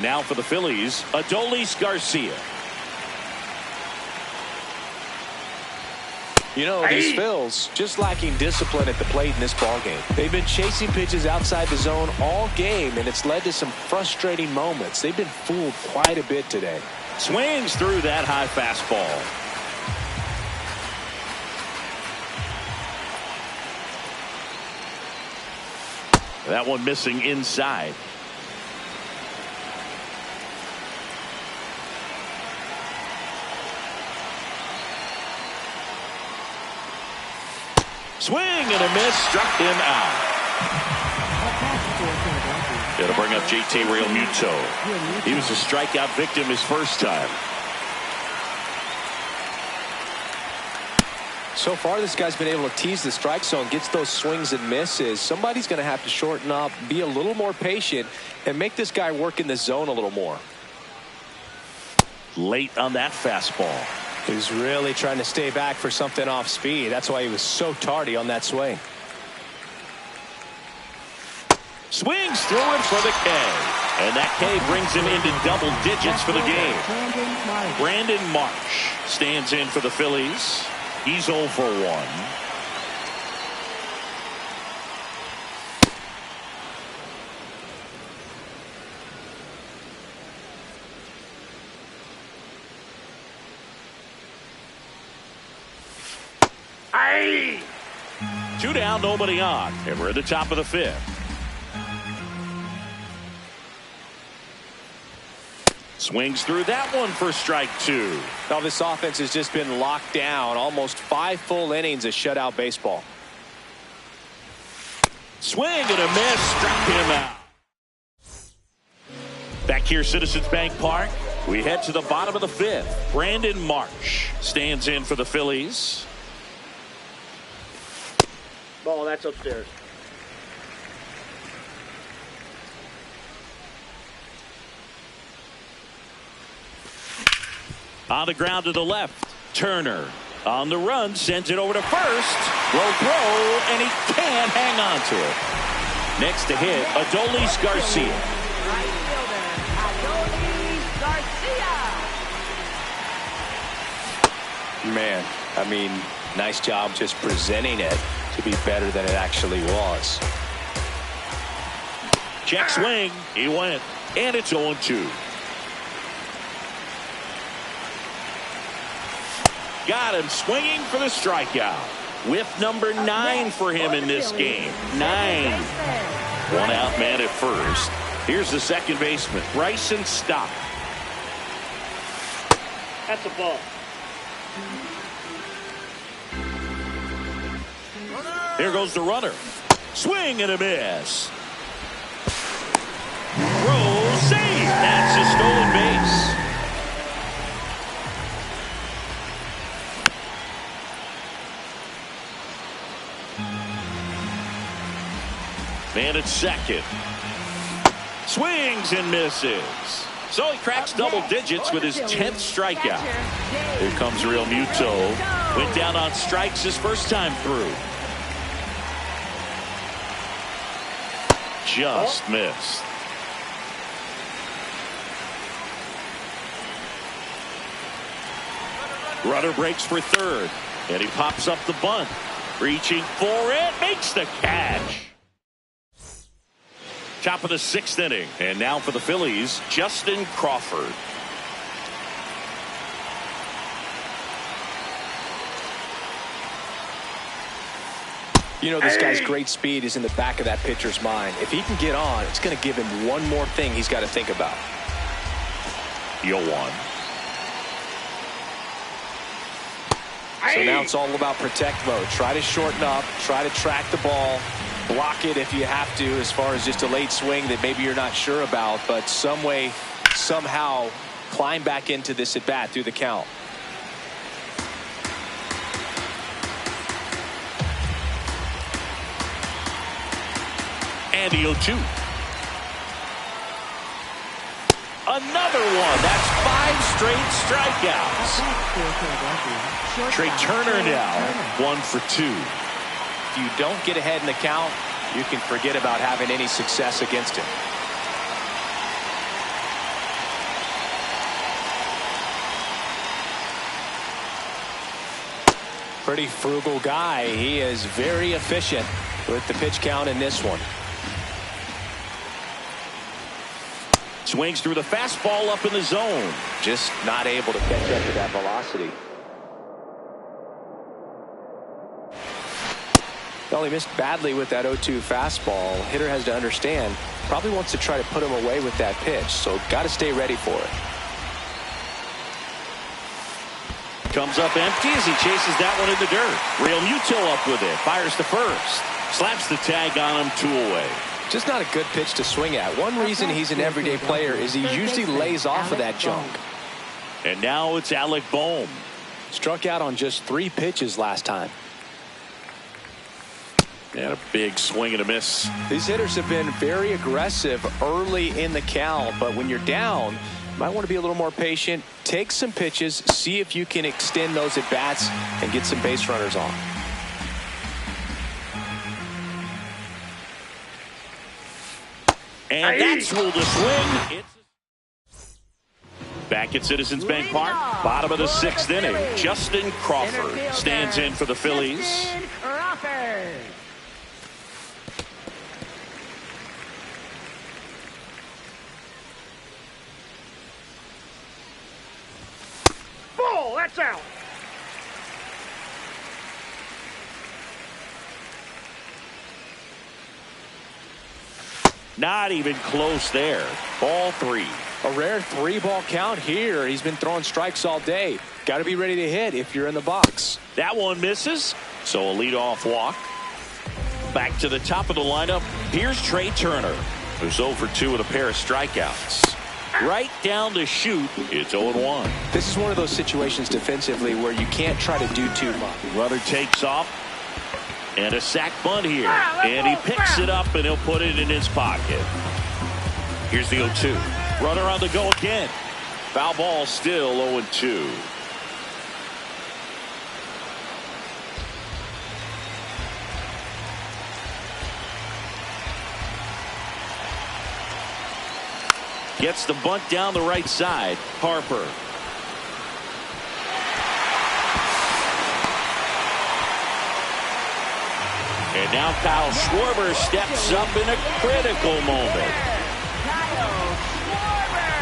Now for the Phillies, Adolis Garcia. You know, these Phils just lacking discipline at the plate in this ballgame. They've been chasing pitches outside the zone all game, and it's led to some frustrating moments. They've been fooled quite a bit today. Swings through that high fastball. That one missing inside. Swing and a miss, struck him out. It'll bring up JT Realmuto. He was a strikeout victim his first time. So far, this guy's been able to tease the strike zone, gets those swings and misses. Somebody's going to have to shorten up, be a little more patient, and make this guy work in the zone a little more. Late on that fastball. He's really trying to stay back for something off speed. That's why he was so tardy on that swing. Swings through it for the K. And that K brings him into double digits for the game. Brandon Marsh stands in for the Phillies. He's 0 for 1. Two down, nobody on, and we're at the top of the 5th. Swings through that one for strike 2. Now this offense has just been locked down. Almost 5 full innings of shutout baseball. Swing and a miss, struck him out. Back here, Citizens Bank Park, we head to the bottom of the 5th. Brandon Marsh stands in for the Phillies. Ball, that's upstairs. On the ground to the left. Turner on the run, sends it over to first. Will throw, and he can't hang on to it. Next to hit, Adolis Garcia. Right fielder, Adolis Garcia. Man, I mean, nice job just presenting it to be better than it actually was. Check swing. He went, and it's 0-2. Got him swinging for the strikeout. Whiff number 9 for him in this game. 9. One out man at first. Here's the second baseman, Bryson Stott. That's a ball. Here goes the runner. Swing and a miss. Throw, save. That's a stolen base. Man at second. Swings and misses. So he cracks double digits with his 10th strikeout. Here comes Realmuto. Went down on strikes his first time through. Just missed. Runner breaks for third, and he pops up the bunt. Reaching for it, makes the catch. Top of the 6th inning, and now for the Phillies, Justin Crawford. You know, this guy's great speed is in the back of that pitcher's mind. If he can get on, it's going to give him one more thing he's got to think about. 0-1. So now it's all about protect mode. Try to shorten up, try to track the ball, block it if you have to, as far as just a late swing that maybe you're not sure about, but some way, somehow climb back into this at bat through the count. And 0-2. Another one. That's 5 straight strikeouts. Trey Turner now 1 for 2. If you don't get ahead in the count, you can forget about having any success against him. pretty frugal guy. He is very efficient with the pitch count in this one. Swings through the fastball up in the zone. Just not able to catch up to that velocity. Well, he missed badly with that 0-2 fastball. Hitter has to understand, probably wants to try to put him away with that pitch, so got to stay ready for it. Comes up empty as he chases that one in the dirt. Real Mutil up with it. Fires to first. Slaps the tag on him, 2 away. Just not a good pitch to swing at. One reason he's an everyday player is he usually lays off of that junk. And now it's Alec Bohm. Struck out on just 3 pitches last time. And a big swing and a miss. These hitters have been very aggressive early in the count, but when you're down, you might want to be a little more patient. Take some pitches, see if you can extend those at bats and get some base runners on. And that's ruled a swing. Back at Citizens Bank Park, bottom of the 6th inning. Justin Crawford stands in for the Phillies. Ball, that's out. Not even close there. Ball 3. A rare 3-ball count here. He's been throwing strikes all day. Got to be ready to hit if you're in the box. That one misses. So a leadoff walk. Back to the top of the lineup. Here's Trey Turner, who's 0 for 2 with a pair of strikeouts. Right down the chute. It's 0-1. This is one of those situations defensively where you can't try to do too much. Runner takes off. And a sac bunt here. And he picks it up and he'll put it in his pocket. Here's the 0-2. Runner on the go again. Foul ball, still 0-2. Gets the bunt down the right side. Harper. And now Kyle Schwarber steps up in a critical moment. Kyle Schwarber.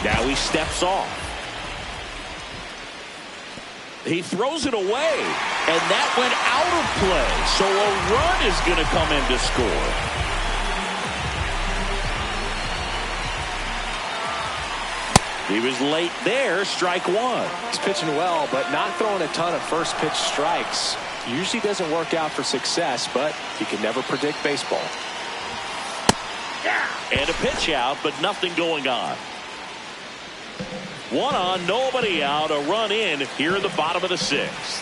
Now he steps off. He throws it away, and that went out of play. So a run is going to come in to score. He was late there, strike 1. He's pitching well, but not throwing a ton of first pitch strikes. Usually doesn't work out for success, but you can never predict baseball. And a pitch out, but nothing going on. 1 on, nobody out, a run in here in the bottom of the 6th.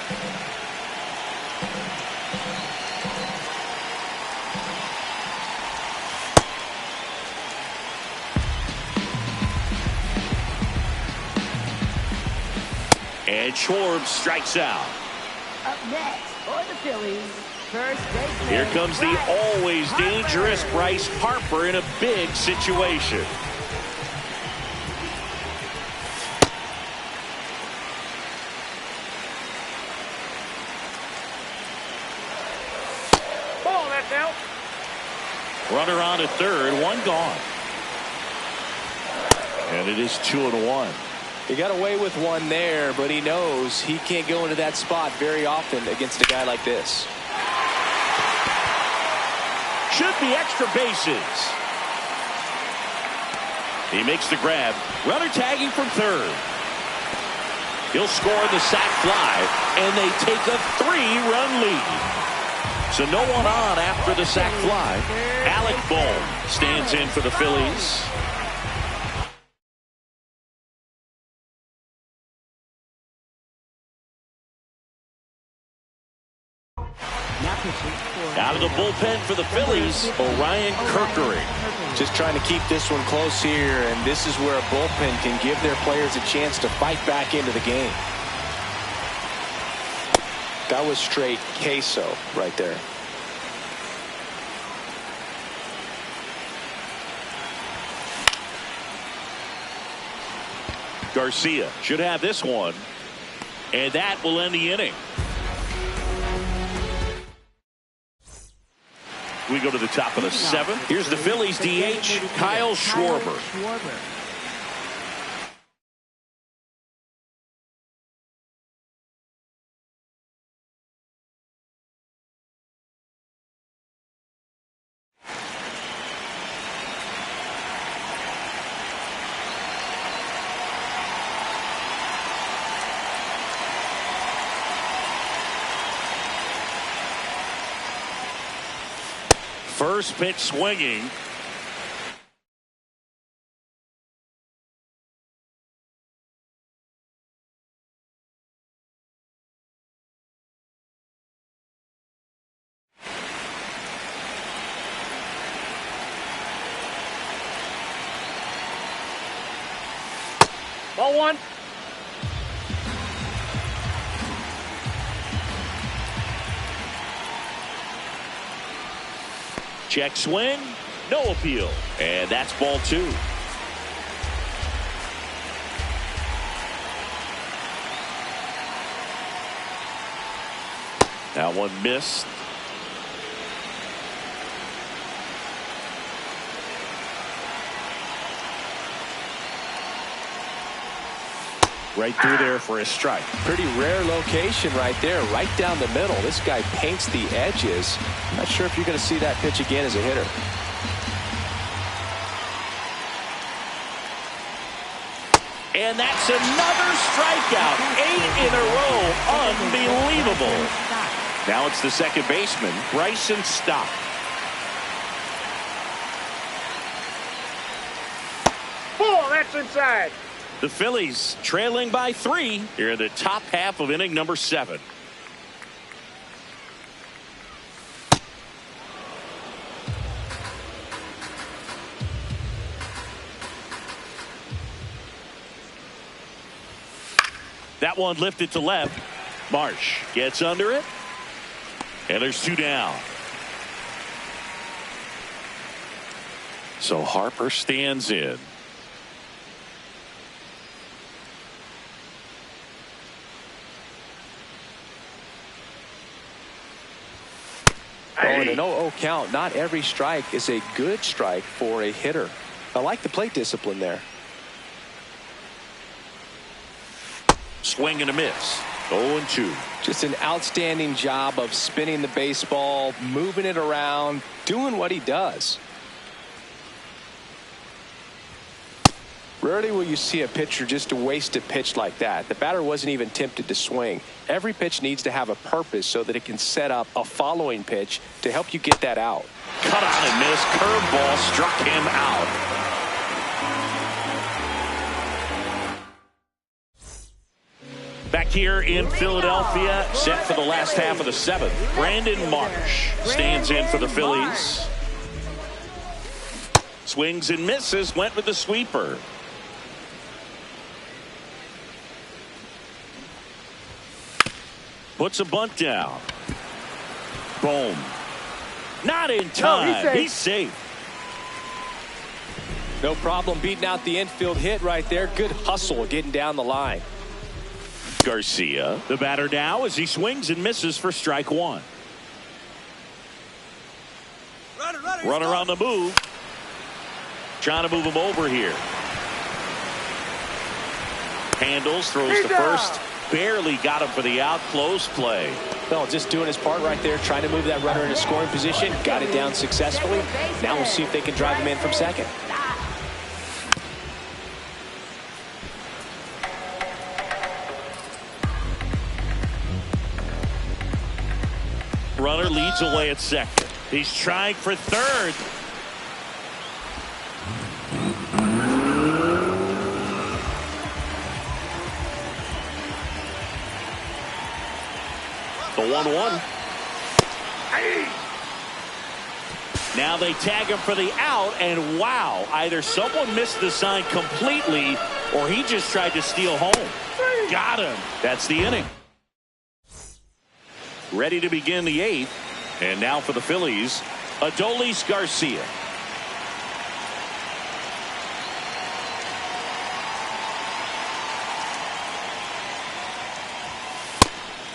And Schwarber strikes out. Up next for the Phillies, first baseman. Here comes the always dangerous Bryce Harper in a big situation. Ball, that's out. Runner on at third, 1 gone. And it is 2-1. He got away with 1 there, but he knows he can't go into that spot very often against a guy like this. Should be extra bases. He makes the grab. Runner tagging from third. He'll score the sac fly, and they take a 3-run lead. So no one on after the sac fly. Alec Bohm stands in for the Phillies. Out of the bullpen for the Phillies, Orion Kerkering. Just trying to keep this one close here, and this is where a bullpen can give their players a chance to fight back into the game. That was straight queso right there. Garcia should have this one, and that will end the inning. We go to the top of the seventh. Here's the Phillies DH, Kyle Schwarber. First pitch swinging. Ball one. Check swing, no appeal, and that's ball two. That one missed. Right through there for a strike. Pretty rare location right there, right down the middle. This guy paints the edges. I'm not sure if you're going to see that pitch again as a hitter. And that's another strikeout. 8 in a row. Unbelievable. Now it's the second baseman, Bryson Stott. Ball, that's inside. The Phillies trailing by 3 here in the top half of inning number 7. That one lifted to left. Marsh gets under it. And there's 2 down. So Harper stands in. Oh, in an 0-0 count, not every strike is a good strike for a hitter. I like the plate discipline there. Swing and a miss. 0-2. Just an outstanding job of spinning the baseball, moving it around, doing what he does. Rarely will you see a pitcher just waste a pitch like that. The batter wasn't even tempted to swing. Every pitch needs to have a purpose so that it can set up a following pitch to help you get that out. Cut on and miss. Curveball struck him out. Back here in Philadelphia, set for the last half of the 7th. Brandon Marsh stands in for the Phillies. Swings and misses, went with the sweeper. Puts a bunt down. Boom. Not in time. He's safe. No problem beating out the infield hit right there. Good hustle getting down the line. Garcia, the batter now as he swings and misses for strike 1. Runner on the move. Trying to move him over here. Handles, throws to first. Barely got him for the out. Close play. No, just doing his part right there, trying to move that runner into scoring position. Got it down successfully. Now we'll see if they can drive him in from second. Runner leads away at second. He's trying for third. The 1-1. Now they tag him for the out, and wow, either someone missed the sign completely or he just tried to steal home. Got him. That's the inning. Ready to begin the 8th. And now for the Phillies, Adolis Garcia.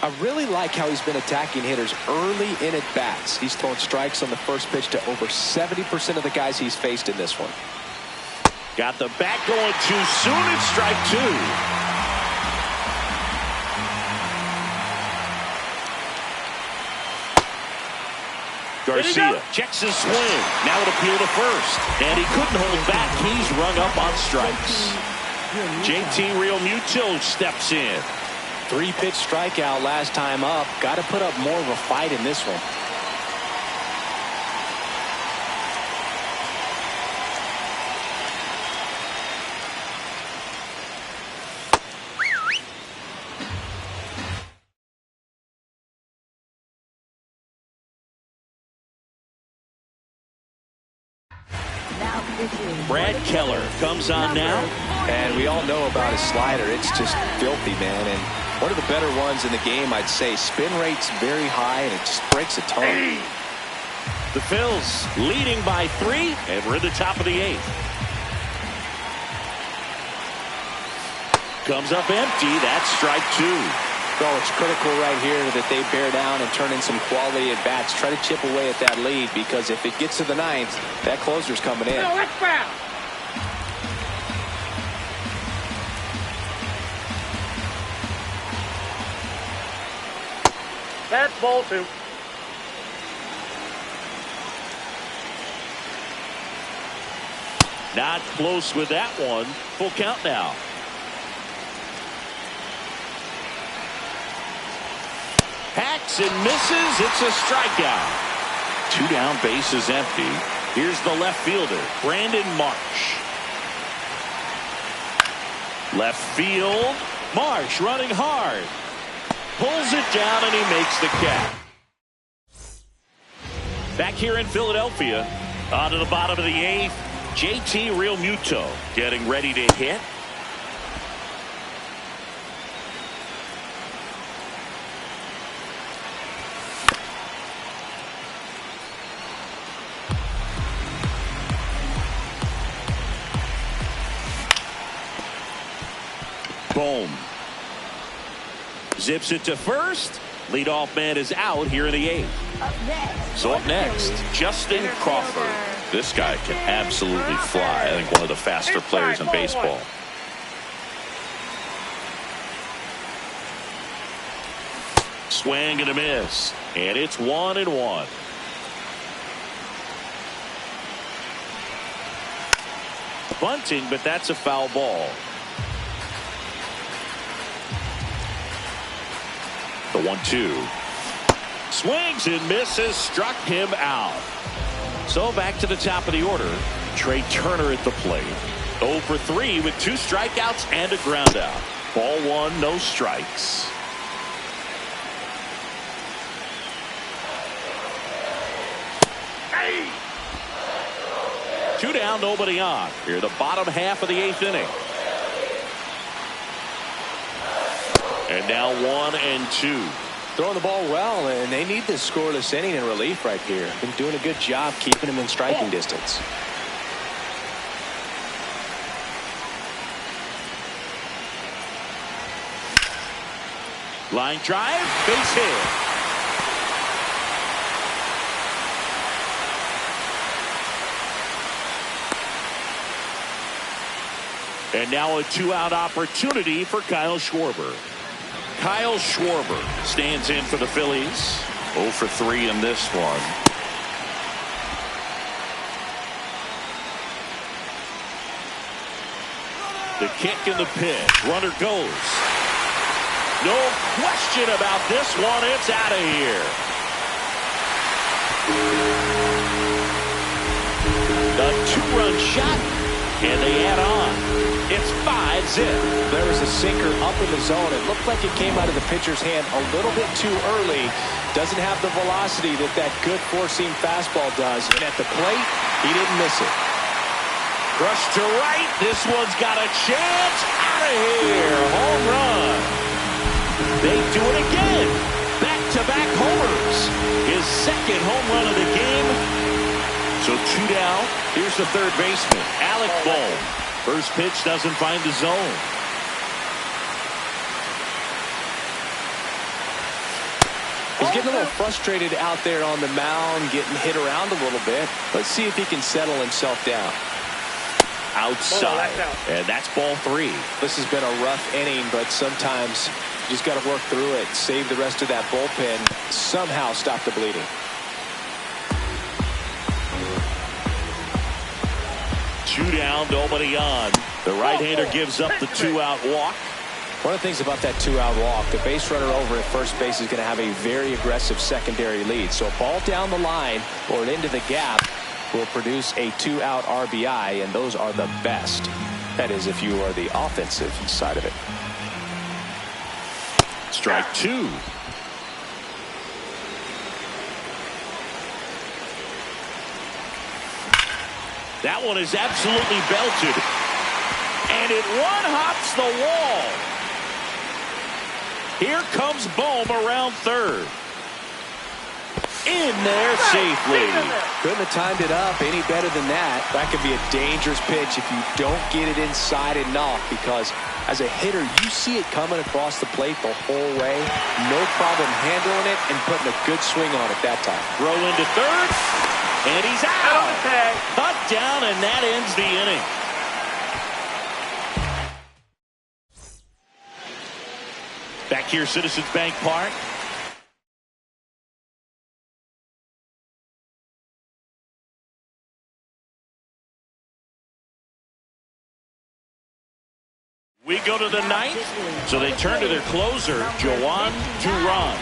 I really like how he's been attacking hitters early in at bats. He's thrown strikes on the first pitch to over 70% of the guys he's faced in this one. Got the bat going too soon. It's strike two. Garcia checks his swing. Now it appeal to first. And he couldn't hold back. He's rung up on strikes. JT Realmuto steps in. 3-pitch strikeout last time up. Got to put up more of a fight in this one. Brad Keller comes on now. And we all know about his slider. It's just filthy, man. And one of the better ones in the game, I'd say. Spin rate's very high, and it just breaks a ton. The Phils leading by 3, and we're at the top of the 8th. Comes up empty. That's strike 2. Well, it's critical right here that they bear down and turn in some quality at bats. Try to chip away at that lead, because if it gets to the 9th, that closer's coming in. No, that's foul. That's ball 2. Not close with that one. Full count now. Hacks and misses. It's a strikeout. 2 down, base is empty. Here's the left fielder, Brandon Marsh. Left field. Marsh running hard. Pulls it down, and he makes the catch. Back here in Philadelphia, on to the bottom of the 8th, JT Realmuto getting ready to hit. Boom. Zips it to first. Leadoff man is out here in the 8th. So up next, Justin Crawford. This guy can absolutely fly. I think one of the faster players in baseball. Swing and a miss. And it's 1-1. Bunting, but that's a foul ball. The 1-2. Swings and misses, struck him out. So back to the top of the order. Trey Turner at the plate. 0 for 3 with 2 strikeouts and a ground out. Ball 1, no strikes. Hey! 2 down, nobody on. Here the bottom half of the 8th inning. And now 1-2. Throwing the ball well, and they need this scoreless inning in relief right here. Been doing a good job keeping him in striking distance. Line drive, base hit. And now a 2-out opportunity for Kyle Schwarber. Kyle Schwarber stands in for the Phillies. 0 for 3 in this one. The kick and the pitch. Runner goes. No question about this one. It's out of here. A 2-run shot, and they add on. It's 5-zip. There was a sinker up in the zone. It looked like it came out of the pitcher's hand a little bit too early. Doesn't have the velocity that good four-seam fastball does. And at the plate, he didn't miss it. Rush to right. This one's got a chance. Out of here. Home run. They do it again. Back-to-back homers. His second home run of the game. So 2 down. Here's the third baseman, Alec Bohm. First pitch doesn't find the zone. He's getting a little frustrated out there on the mound, getting hit around a little bit. Let's see if he can settle himself down. Outside, and that's ball 3. This has been a rough inning, but sometimes you just got to work through it, save the rest of that bullpen, somehow stop the bleeding. Two down, nobody on. The right-hander gives up the 2-out walk. One of the things about that 2-out walk, the base runner over at first base is going to have a very aggressive secondary lead. So a ball down the line or into the gap will produce a 2-out RBI, and those are the best. That is, if you are the offensive side of it. Strike 2. That one is absolutely belted, and it one-hops the wall. Here comes Bohm around third. In there safely. Couldn't have timed it up any better than that. That could be a dangerous pitch if you don't get it inside enough, because as a hitter, you see it coming across the plate the whole way. No problem handling it and putting a good swing on it that time. Throw into third, and he's out. Cut down, and that ends the inning. Back here, Citizens Bank Park. We go to the 9th, so they turn to their closer, Joan Duran.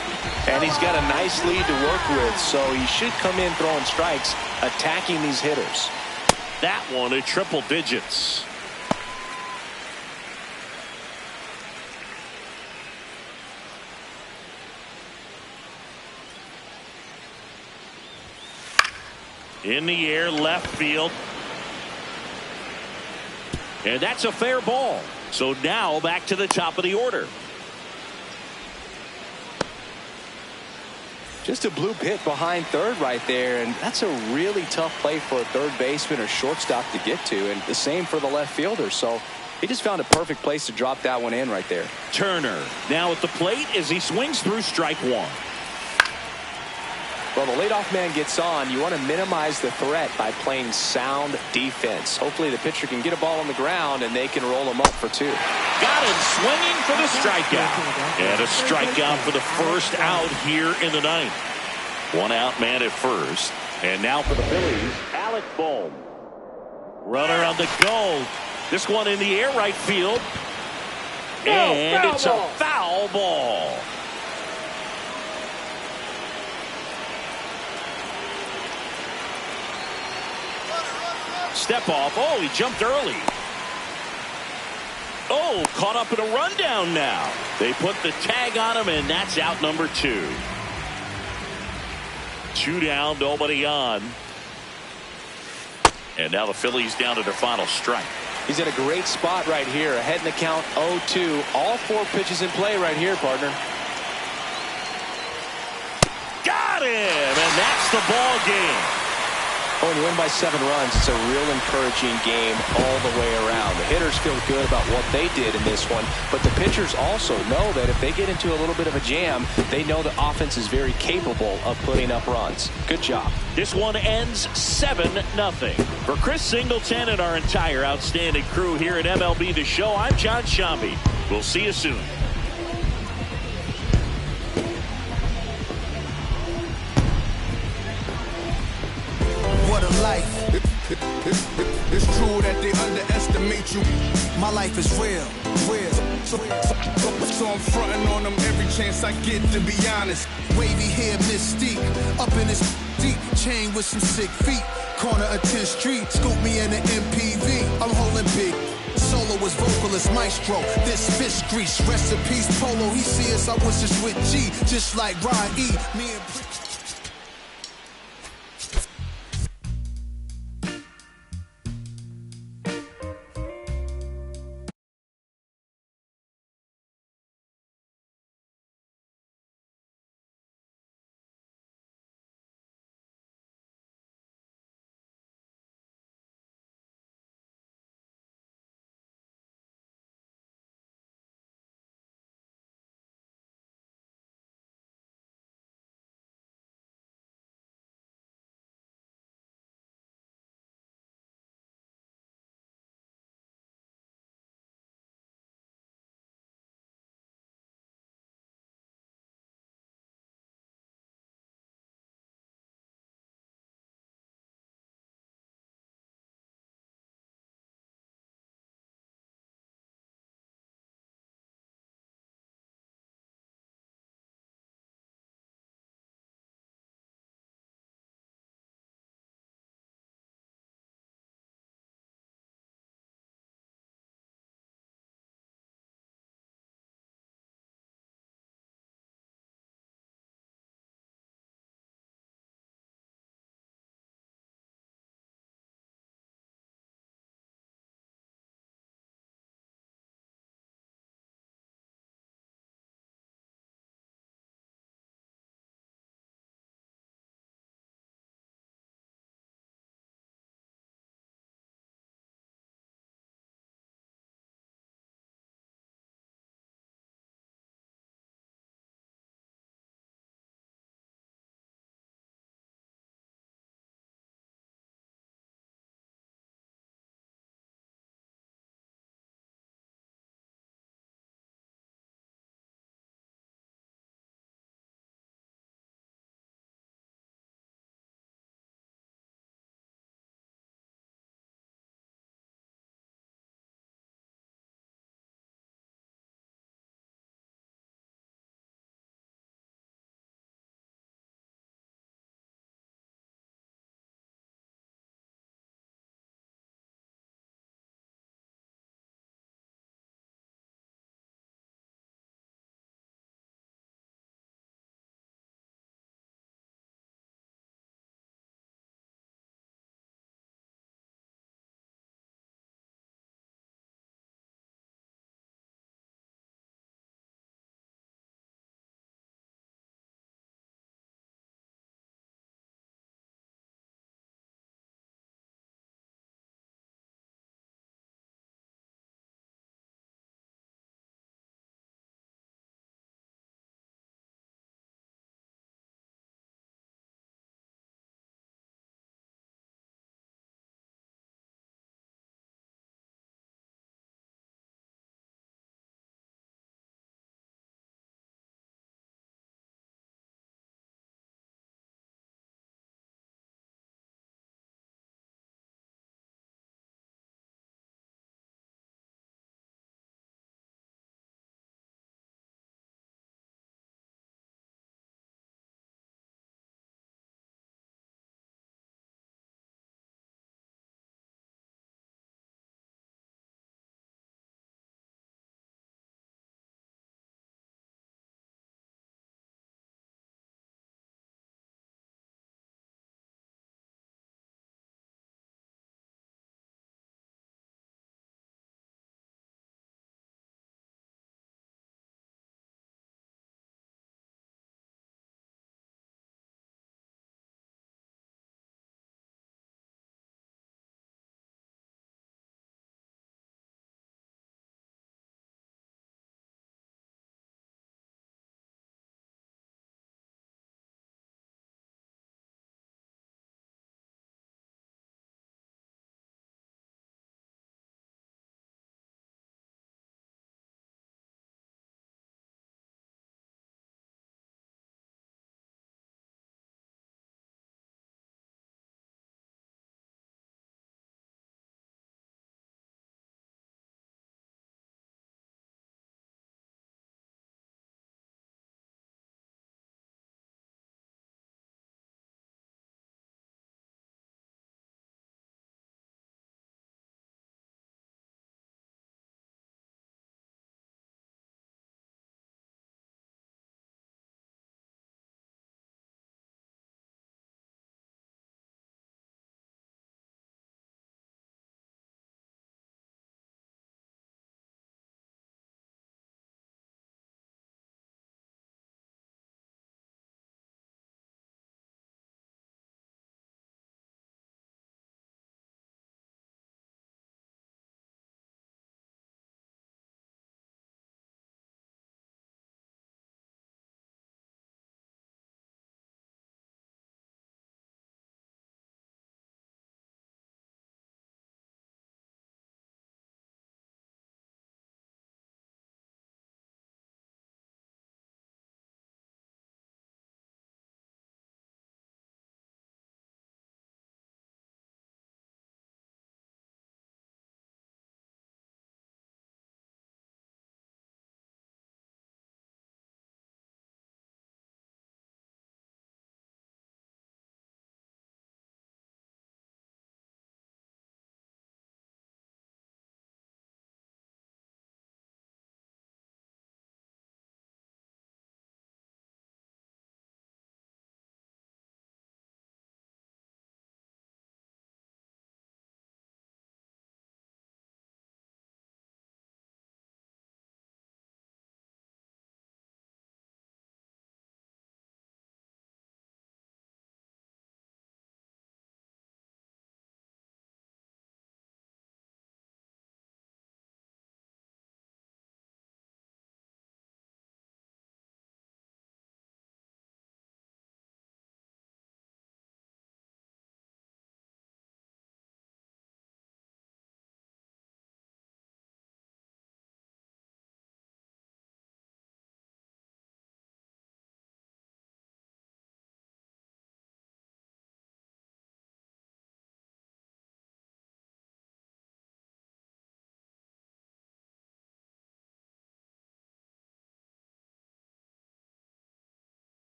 And he's got a nice lead to work with, so he should come in throwing strikes, attacking these hitters. That one at triple digits. In the air, left field. And that's a fair ball. So now back to the top of the order. Just a bloop hit behind third right there, and that's a really tough play for a third baseman or shortstop to get to, and the same for the left fielder. So he just found a perfect place to drop that one in right there. Turner now at the plate as he swings through strike 1. Well, the leadoff man gets on. You want to minimize the threat by playing sound defense. Hopefully the pitcher can get a ball on the ground and they can roll him up for 2. Got him swinging for the strikeout. And a strikeout for the first out here in the 9th. 1-out man at first. And now for the Phillies, Alec Bohm. Runner on the go. This one in the air right field. And it's a foul ball. Step off. Oh, he jumped early. Oh, caught up in a rundown now. They put the tag on him, and that's out number 2. 2 down, nobody on. And now the Phillies down to their final strike. He's in a great spot right here. Ahead in the count 0-2. All 4 pitches in play right here, partner. Got him, and that's the ball game. Oh, and you win by 7 runs. It's a real encouraging game all the way around. The hitters feel good about what they did in this one, but the pitchers also know that if they get into a little bit of a jam, they know the offense is very capable of putting up runs. Good job. This one ends 7-0. For Chris Singleton and our entire outstanding crew here at MLB The Show, I'm John Shambi. We'll see you soon. What a life. It's true that they underestimate you. My life is real. So I'm fronting on them every chance I get, to be honest. Wavy hair, mystique, up in this deep chain with some sick feet. Corner of 10th Street, scoop me in an MPV. I'm holding big. Soloist, vocalist, maestro. This fish grease, rest in peace, Polo. He see us, I was just with G, just like Ryan E. Me and